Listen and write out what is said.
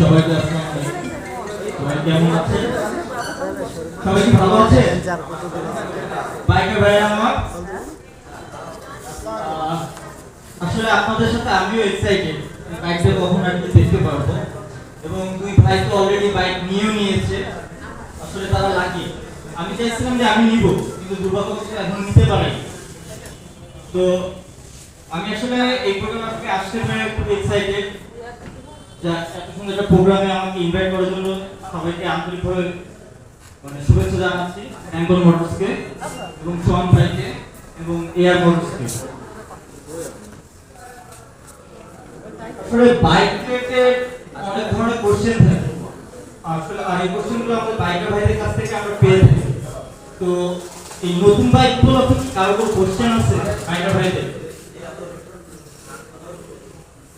সবাইকে আসসালামু আলাইকুম। সবাই কেমন আছেন? সবাই কি ভালো আছেন? বাইকে ভাই আমার আসলে আপনাদের সাথে আমিও এক্সাইটেড বাইকটা কখন আর কি দেখতে পারবো, এবং দুই ভাই তো অলরেডি বাইক নিয়েও নিয়েছে। আসলে তারা লাকি। আমি চাইছিলাম যে আমি নিব, কিন্তু দুর্ভাগ্যবশত এখন নিতে পারিনি। তো আমি আসলে এই প্রোগ্রামে আসতে পেরে খুব এক্সাইটেড। যা এত সুন্দর একটা প্রোগ্রামে আমাকে ইনভাইট করার জন্য সবাইকে আন্তরিকভাবে শুভেচ্ছা জানাচ্ছি। অ্যাঙ্গল মোটরসকে এবং সোহান ভাইকে এবং এয়ার মোটরসকে। আসলে বাইক রিলেটেড অনেক ধরনের কোশ্চেন থাকে, আসলে আর এই কোশ্চেনগুলো আমাদের বাইকার ভাইদের কাছ থেকে আমরা পেয়ে থাকি। তো এই নতুন বাইক গুলো কারো কোনো কোশ্চেন আছে বাইকার ভাইদের?